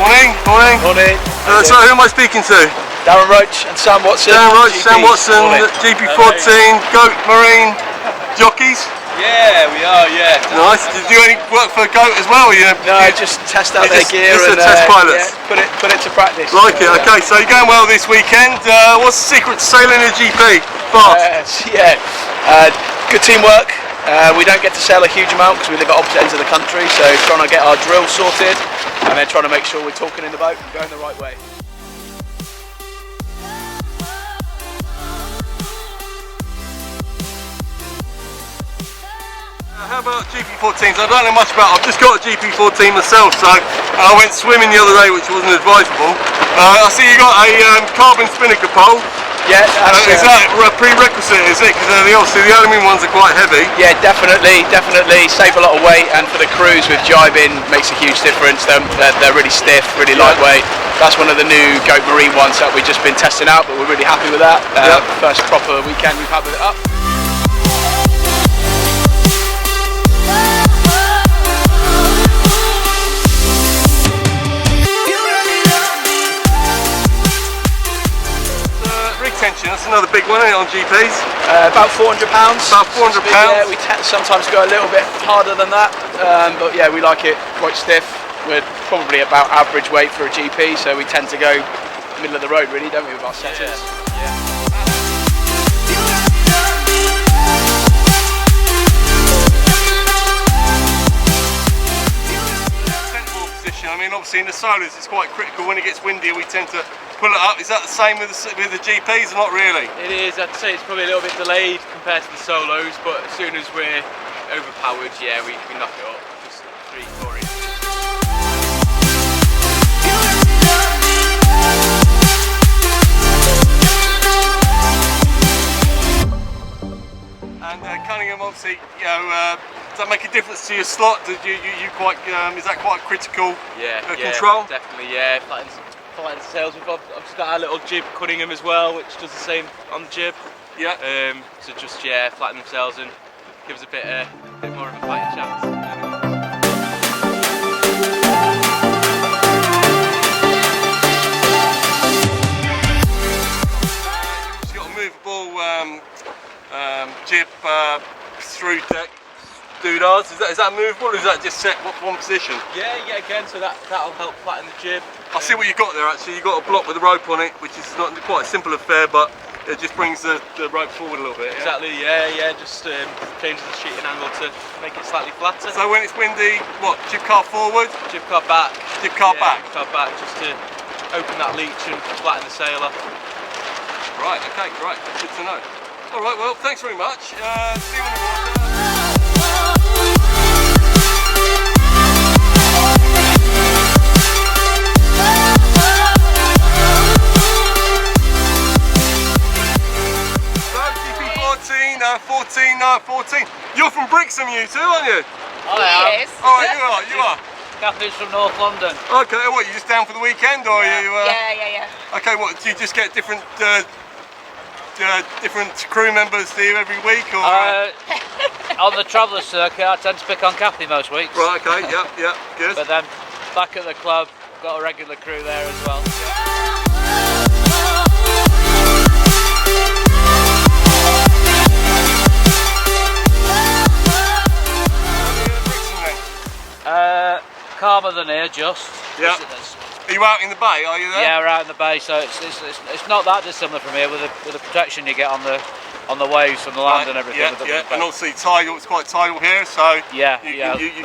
Morning, morning. Morning. So who am I speaking to? Darren Roach and Sam Watson. Darren Roach, GP. Sam Watson, GP14, Goat Marine jockeys. Yeah, we are, yeah. Nice. Did you do any work for Goat as well? No, just test out their gear just and test pilots. Yeah, put it to practice. Like it, okay, so you're going well this weekend. What's the secret to sailing a GP? Fast? Good teamwork. We don't get to sail a huge amount because we live at opposite ends of the country, so trying to get our drill sorted and then trying to make sure we're talking in the boat and going the right way. How about GP14s? I don't know much about. I've just got a GP14 myself, so I went swimming the other day, which wasn't advisable. I see you got a carbon spinnaker pole. Yeah, is that a prerequisite? Is it? Because obviously the aluminium ones are quite heavy. Yeah, definitely save a lot of weight, and for the cruise with jibing makes a huge difference. They're really stiff, really lightweight. That's one of the new Goat Marine ones that we've just been testing out, but we're really happy with that. First proper weekend we've had with it up. Tension, that's another big one, isn't it, on GPs? About £400. About £400. Yeah, we sometimes go a little bit harder than that, but yeah, we like it quite stiff. We're probably about average weight for a GP, so we tend to go middle of the road, really, don't we, with our setters? Yeah. I mean, obviously in the solos it's quite critical. When it gets windier we tend to pull it up. Is that the same with the GPs or not really? It is. I'd say it's probably a little bit delayed compared to the solos, but as soon as we're overpowered, yeah, we knock it up. Just 3-4 inches. And Cunningham, obviously, you know, does that make a difference to your slot? Did you quite? Is that quite critical? Control. Definitely. Yeah, flattening sails. I've just got our little jib Cunningham as well, which does the same on the jib. Yeah. So just flatten the sails and gives a bit more of a fighting chance. She's got a movable jib through deck doodads. Is that movable, or is that just set one position? Yeah, again, so that'll help flatten the jib. I see what you've got there actually. You've got a block with a rope on it, which is not quite a simple affair, but it just brings the rope forward a little bit. Exactly, yeah, just changes the sheeting angle to make it slightly flatter. So when it's windy, what, jib car forward? Jib car back. Jib car back? Jib car back, just to open that leach and flatten the sail up. Right, okay, great, that's good to know. Alright, well, thanks very much. See you on the water. So, 14. You're from Brixham, you two, aren't you? Yes. Oh, you are. Cathy's from North London. Okay, what, you just down for the weekend, or yeah. you? Yeah. Okay, what, do you just get different crew members do you every week, or? On the traveller circuit, I tend to pick on Cathy most weeks. Right, okay, yeah, good. But then, back at the club, got a regular crew there as well. Calmer than here, just. Yeah. Are you out in the bay? Are you there? Yeah, we're out in the bay, so it's not that dissimilar from here with the protection you get on the waves from the land and everything. Yeah. And obviously tidal. It's quite tidal here, so you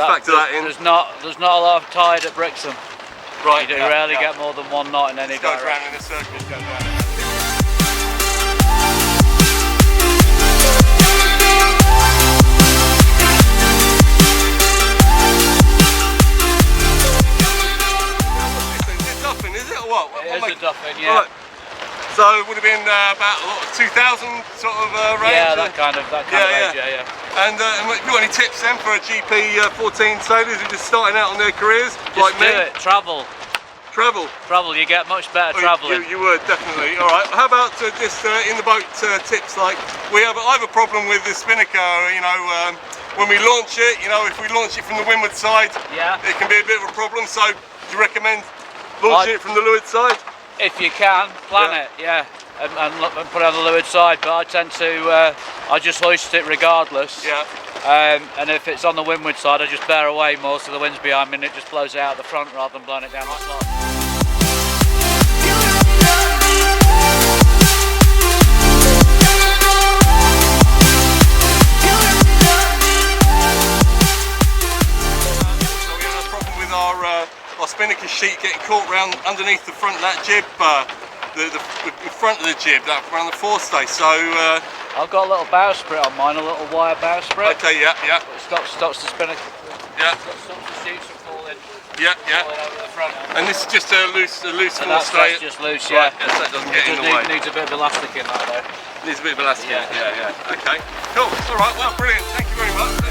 factor that in. There's not a lot of tide at Brixham. Right. You rarely get more than one knot in any direction. Goes round in a circle. Goes round. It is a duffin, yeah. Right. So it would have been about 2,000 sort of range? Yeah, that kind of range, yeah. And have you got any tips then for a GP14 sailors who are just starting out on their careers? Just like do me? it, travel. Travel? Travel, you get much better travelling. You would, definitely. Alright, how about just in the boat tips, like I have a problem with the spinnaker, you know, when we launch it, you know, if we launch it from the windward side, it can be a bit of a problem, so do you recommend launching it from the leeward side? If you can, plan it, yeah, and put it on the leeward side. But I tend to, I just hoist it regardless. Yeah. And if it's on the windward side, I just bear away more so the wind's behind me and it just blows it out the front rather than blowing it down the slot. Our spinnaker sheet getting caught round underneath the front of that jib, the front of the jib, that around the forestay. So I've got a little bowsprit on mine, a little wire bowsprit. Okay, yeah. It stops the spinnaker. Yeah. Stops the sheets from falling. Yeah. Falling over the front. And this is just a loose forestay. That's just loose, yeah. Right, yes, that doesn't get in the way. Needs a bit of elastic in that though. Needs a bit of elastic. Yeah. Okay. Cool. All right. Well, brilliant. Thank you very much.